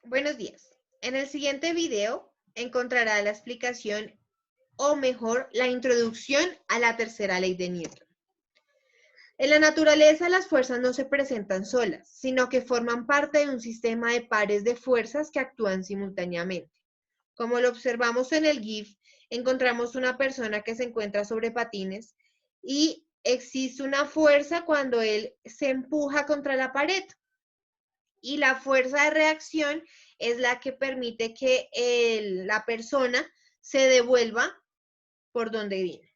Buenos días. En el siguiente video encontrará la explicación, o mejor, la introducción a la tercera ley de Newton. En la naturaleza, las fuerzas no se presentan solas, sino que forman parte de un sistema de pares de fuerzas que actúan simultáneamente. Como lo observamos en el GIF, encontramos una persona que se encuentra sobre patines y existe una fuerza cuando él se empuja contra la pared. Y la fuerza de reacción es la que permite que la persona se devuelva por donde viene.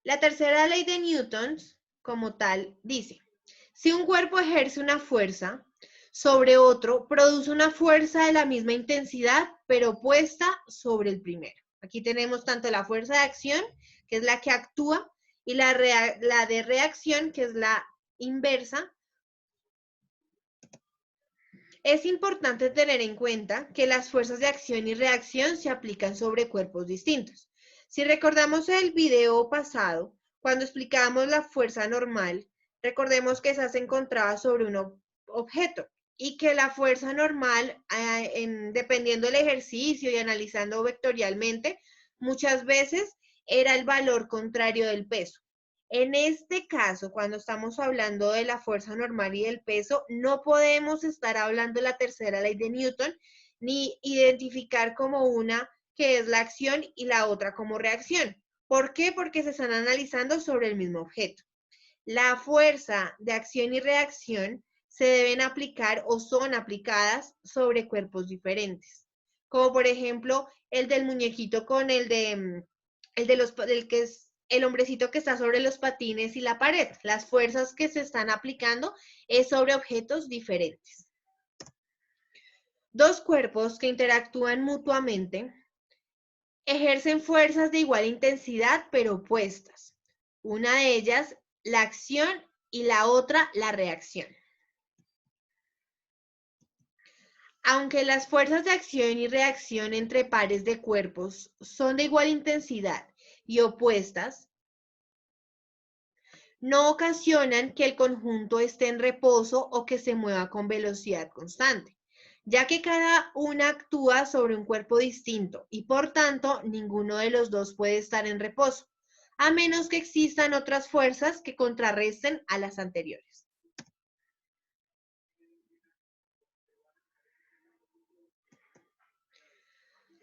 La tercera ley de Newton, como tal, dice, si un cuerpo ejerce una fuerza sobre otro, produce una fuerza de la misma intensidad, pero opuesta sobre el primero. Aquí tenemos tanto la fuerza de acción, que es la que actúa, y la de reacción, que es la inversa. Es importante tener en cuenta que las fuerzas de acción y reacción se aplican sobre cuerpos distintos. Si recordamos el video pasado, cuando explicábamos la fuerza normal, recordemos que esa se encontraba sobre un objeto y que la fuerza normal, dependiendo del ejercicio y analizando vectorialmente, muchas veces era el valor contrario del peso. En este caso, cuando estamos hablando de la fuerza normal y del peso, no podemos estar hablando de la tercera ley de Newton, ni identificar como una que es la acción y la otra como reacción. ¿Por qué? Porque se están analizando sobre el mismo objeto. La fuerza de acción y reacción se deben aplicar o son aplicadas sobre cuerpos diferentes. Como por ejemplo el del muñequito con el que es el hombrecito que está sobre los patines y la pared. Las fuerzas que se están aplicando es sobre objetos diferentes. Dos cuerpos que interactúan mutuamente ejercen fuerzas de igual intensidad pero opuestas. Una de ellas, la acción, y la otra, la reacción. Aunque las fuerzas de acción y reacción entre pares de cuerpos son de igual intensidad y opuestas, no ocasionan que el conjunto esté en reposo o que se mueva con velocidad constante, ya que cada una actúa sobre un cuerpo distinto y por tanto ninguno de los dos puede estar en reposo, a menos que existan otras fuerzas que contrarresten a las anteriores.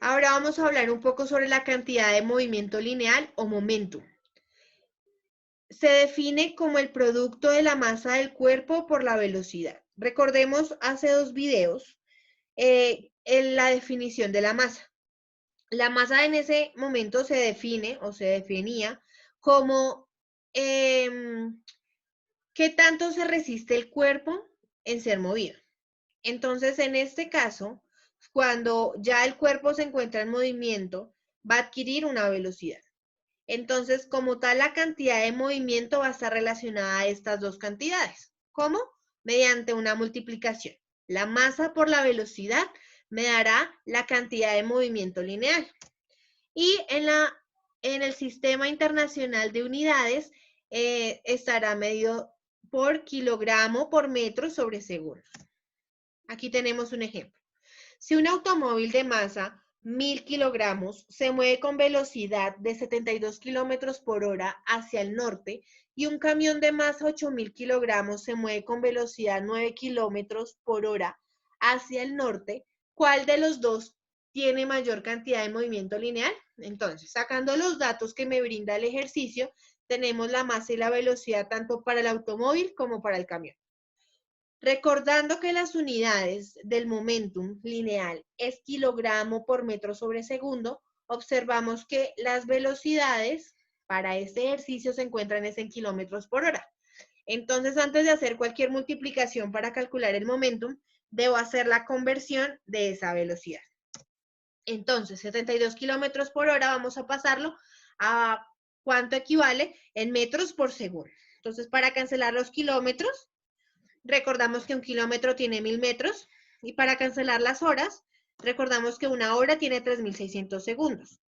Ahora vamos a hablar un poco sobre la cantidad de movimiento lineal o momentum. Se define como el producto de la masa del cuerpo por la velocidad. Recordemos hace dos videos en la definición de la masa. La masa en ese momento se define o se definía como qué tanto se resiste el cuerpo en ser movido. Entonces, en este caso, cuando ya el cuerpo se encuentra en movimiento, va a adquirir una velocidad. Entonces, como tal, la cantidad de movimiento va a estar relacionada a estas dos cantidades. ¿Cómo? Mediante una multiplicación. La masa por la velocidad me dará la cantidad de movimiento lineal. Y en el sistema internacional de unidades estará medido por kilogramo por metro sobre segundo. Aquí tenemos un ejemplo. Si un automóvil de masa 1000 kilogramos se mueve con velocidad de 72 kilómetros por hora hacia el norte y un camión de masa 8000 kilogramos se mueve con velocidad 9 kilómetros por hora hacia el norte, ¿cuál de los dos tiene mayor cantidad de movimiento lineal? Entonces, sacando los datos que me brinda el ejercicio, tenemos la masa y la velocidad tanto para el automóvil como para el camión. Recordando que las unidades del momentum lineal es kilogramo por metro sobre segundo, observamos que las velocidades para este ejercicio se encuentran en kilómetros por hora. Entonces, antes de hacer cualquier multiplicación para calcular el momentum, debo hacer la conversión de esa velocidad. Entonces, 72 kilómetros por hora vamos a pasarlo a cuánto equivale en metros por segundo. Entonces, para cancelar los kilómetros, recordamos que un kilómetro tiene 1000 metros y para cancelar las horas, recordamos que una hora tiene 3600 segundos.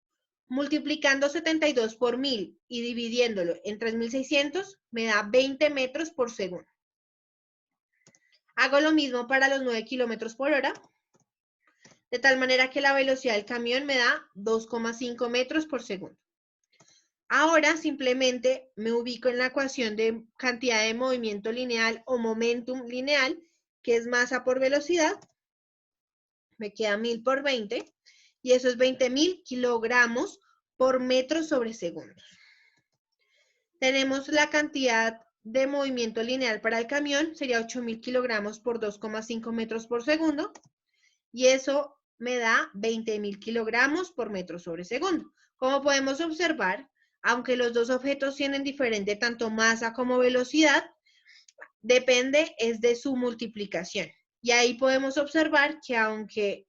Multiplicando 72 por 1000 y dividiéndolo en 3600 me da 20 metros por segundo. Hago lo mismo para los 9 kilómetros por hora, de tal manera que la velocidad del camión me da 2,5 metros por segundo. Ahora simplemente me ubico en la ecuación de cantidad de movimiento lineal o momentum lineal, que es masa por velocidad. Me queda 1000 por 20, y eso es 20.000 kilogramos por metro sobre segundo. Tenemos la cantidad de movimiento lineal para el camión, sería 8.000 kilogramos por 2,5 metros por segundo, y eso me da 20.000 kilogramos por metro sobre segundo. Como podemos observar, aunque los dos objetos tienen diferente tanto masa como velocidad, depende es de su multiplicación. Y ahí podemos observar que aunque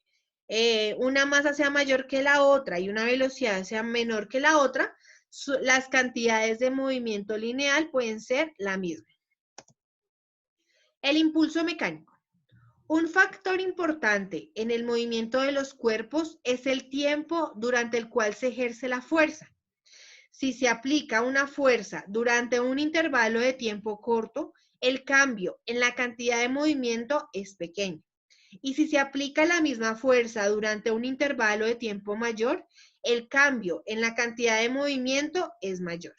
una masa sea mayor que la otra y una velocidad sea menor que la otra, las cantidades de movimiento lineal pueden ser la misma. El impulso mecánico. Un factor importante en el movimiento de los cuerpos es el tiempo durante el cual se ejerce la fuerza. Si se aplica una fuerza durante un intervalo de tiempo corto, el cambio en la cantidad de movimiento es pequeño. Y si se aplica la misma fuerza durante un intervalo de tiempo mayor, el cambio en la cantidad de movimiento es mayor.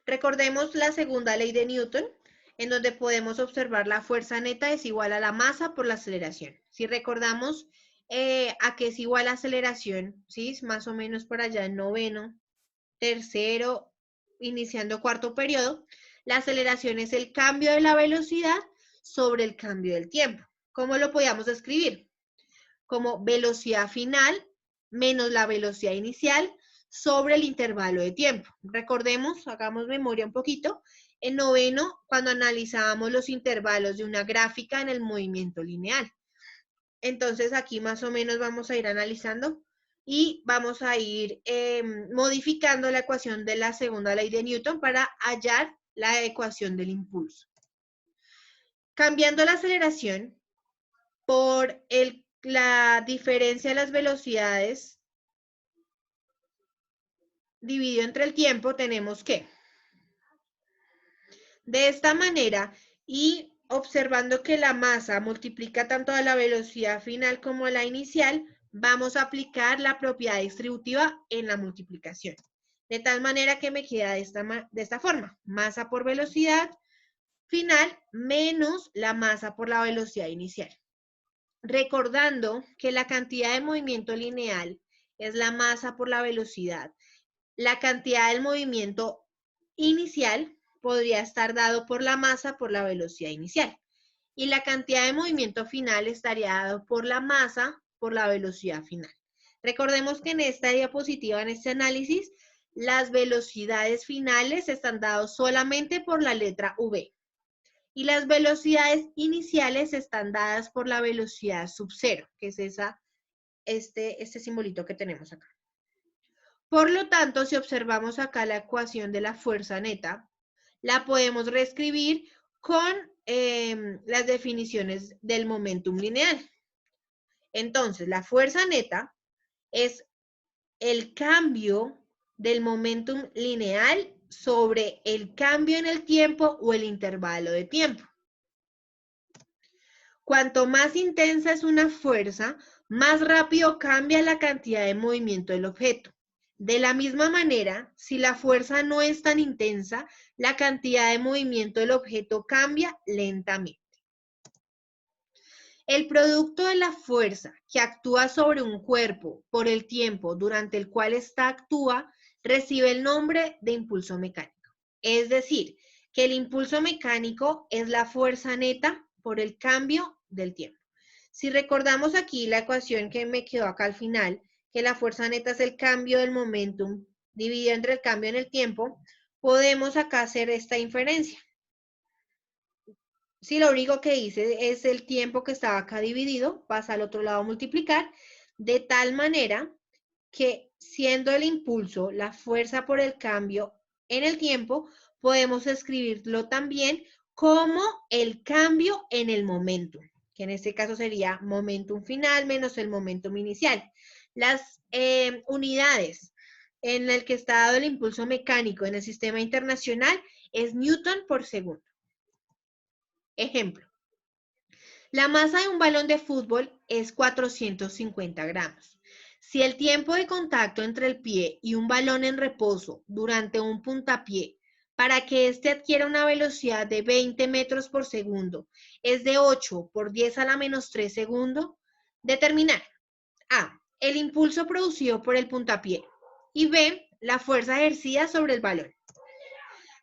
Recordemos la segunda ley de Newton, en donde podemos observar la fuerza neta es igual a la masa por la aceleración. Si recordamos a qué es igual la aceleración, ¿sí? Más o menos por allá en noveno, tercero, iniciando cuarto periodo, la aceleración es el cambio de la velocidad sobre el cambio del tiempo. ¿Cómo lo podíamos escribir? Como velocidad final menos la velocidad inicial sobre el intervalo de tiempo. Recordemos, hagamos memoria un poquito, en noveno, cuando analizábamos los intervalos de una gráfica en el movimiento lineal. Entonces aquí más o menos vamos a ir analizando y vamos a ir modificando la ecuación de la segunda ley de Newton para hallar la ecuación del impulso. Cambiando la aceleración por la diferencia de las velocidades dividido entre el tiempo, tenemos que, de esta manera, y observando que la masa multiplica tanto a la velocidad final como a la inicial, vamos a aplicar la propiedad distributiva en la multiplicación. De tal manera que me queda de esta forma, masa por velocidad final menos la masa por la velocidad inicial. Recordando que la cantidad de movimiento lineal es la masa por la velocidad, la cantidad del movimiento inicial podría estar dado por la masa por la velocidad inicial. Y la cantidad de movimiento final estaría dado por la masa por la velocidad final. Recordemos que en esta diapositiva, en este análisis, las velocidades finales están dadas solamente por la letra V. Y las velocidades iniciales están dadas por la velocidad sub cero, que es este simbolito que tenemos acá. Por lo tanto, si observamos acá la ecuación de la fuerza neta, la podemos reescribir con las definiciones del momentum lineal. Entonces, la fuerza neta es el cambio del momentum lineal sobre el cambio en el tiempo o el intervalo de tiempo. Cuanto más intensa es una fuerza, más rápido cambia la cantidad de movimiento del objeto. De la misma manera, si la fuerza no es tan intensa, la cantidad de movimiento del objeto cambia lentamente. El producto de la fuerza que actúa sobre un cuerpo por el tiempo durante el cual ésta actúa recibe el nombre de impulso mecánico. Es decir, que el impulso mecánico es la fuerza neta por el cambio del tiempo. Si recordamos aquí la ecuación que me quedó acá al final, que la fuerza neta es el cambio del momentum dividido entre el cambio en el tiempo, podemos acá hacer esta inferencia. Si lo único que hice es el tiempo que estaba acá dividido, pasa al otro lado a multiplicar, de tal manera que siendo el impulso la fuerza por el cambio en el tiempo, podemos escribirlo también como el cambio en el momentum, que en este caso sería momentum final menos el momentum inicial. Las unidades en el que está dado el impulso mecánico en el sistema internacional es Newton por segundo. Ejemplo, la masa de un balón de fútbol es 450 gramos. Si el tiempo de contacto entre el pie y un balón en reposo durante un puntapié para que éste adquiera una velocidad de 20 metros por segundo es de 8 por 10 a la menos 3 segundos, determinar A, el impulso producido por el puntapié y B, la fuerza ejercida sobre el balón.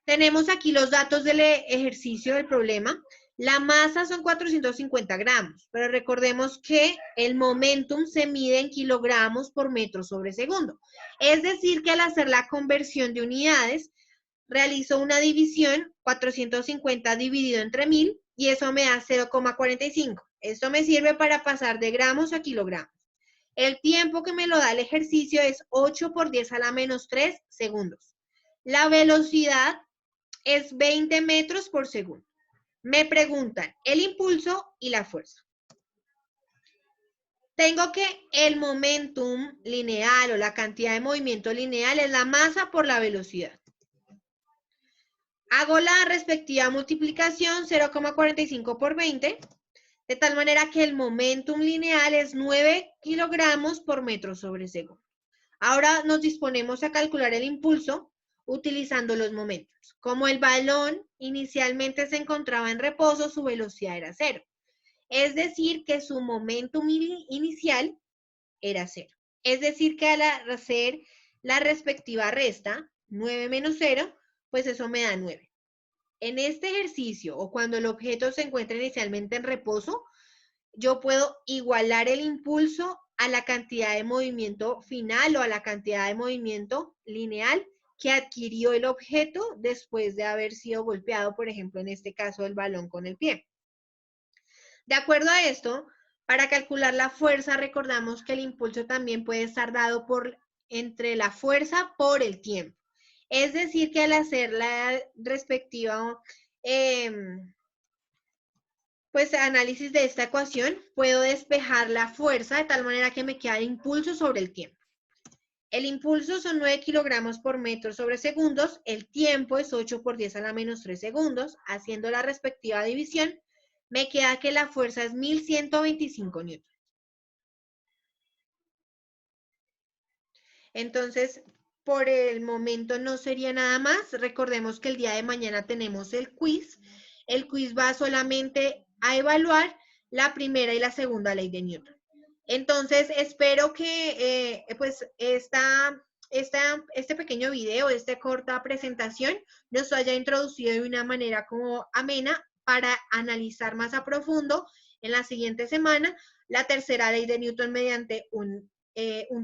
Tenemos aquí los datos del ejercicio del problema. La masa son 450 gramos, pero recordemos que el momentum se mide en kilogramos por metro sobre segundo. Es decir, que al hacer la conversión de unidades, realizo una división, 450 dividido entre 1000, y eso me da 0,45. Esto me sirve para pasar de gramos a kilogramos. El tiempo que me lo da el ejercicio es 8 por 10 a la menos 3 segundos. La velocidad es 20 metros por segundo. Me preguntan el impulso y la fuerza. Tengo que el momentum lineal o la cantidad de movimiento lineal es la masa por la velocidad. Hago la respectiva multiplicación 0,45 por 20, de tal manera que el momentum lineal es 9 kilogramos por metro sobre segundo. Ahora nos disponemos a calcular el impulso utilizando los momentos. Como el balón inicialmente se encontraba en reposo, su velocidad era 0. Es decir, que su momentum inicial era 0. Es decir, que al hacer la respectiva resta, 9 menos 0, pues eso me da 9. En este ejercicio, o cuando el objeto se encuentra inicialmente en reposo, yo puedo igualar el impulso a la cantidad de movimiento final o a la cantidad de movimiento lineal que adquirió el objeto después de haber sido golpeado, por ejemplo, en este caso, el balón con el pie. De acuerdo a esto, para calcular la fuerza, recordamos que el impulso también puede estar dado entre la fuerza por el tiempo. Es decir, que al hacer la respectiva análisis de esta ecuación, puedo despejar la fuerza de tal manera que me queda el impulso sobre el tiempo. El impulso son 9 kilogramos por metro sobre segundos, el tiempo es 8 por 10 a la menos 3 segundos, haciendo la respectiva división, me queda que la fuerza es 1125 newtons. Entonces, por el momento no sería nada más. Recordemos que el día de mañana tenemos el quiz. El quiz va solamente a evaluar la primera y la segunda ley de Newton. Entonces, espero que este pequeño video, esta corta presentación, nos haya introducido de una manera como amena para analizar más a profundo en la siguiente semana la tercera ley de Newton mediante un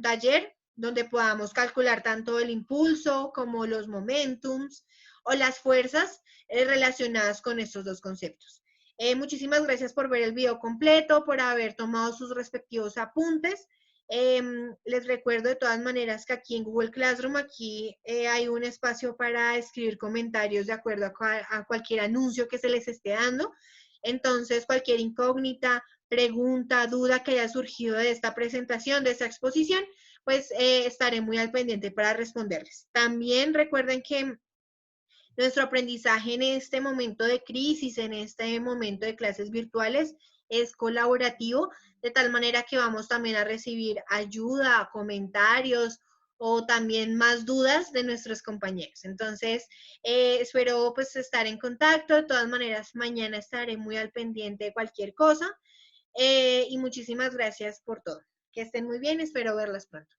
taller donde podamos calcular tanto el impulso como los momentums o las fuerzas relacionadas con estos dos conceptos. Muchísimas gracias por ver el video completo, por haber tomado sus respectivos apuntes. Les recuerdo de todas maneras que aquí en Google Classroom, aquí hay un espacio para escribir comentarios de acuerdo a cualquier anuncio que se les esté dando. Entonces, cualquier incógnita, pregunta, duda que haya surgido de esta presentación, de esta exposición, pues estaré muy al pendiente para responderles. También recuerden que nuestro aprendizaje en este momento de crisis, en este momento de clases virtuales, es colaborativo, de tal manera que vamos también a recibir ayuda, comentarios o también más dudas de nuestros compañeros. Entonces, espero pues estar en contacto. De todas maneras, mañana estaré muy al pendiente de cualquier cosa. Y muchísimas gracias por todo. Que estén muy bien, espero verlas pronto.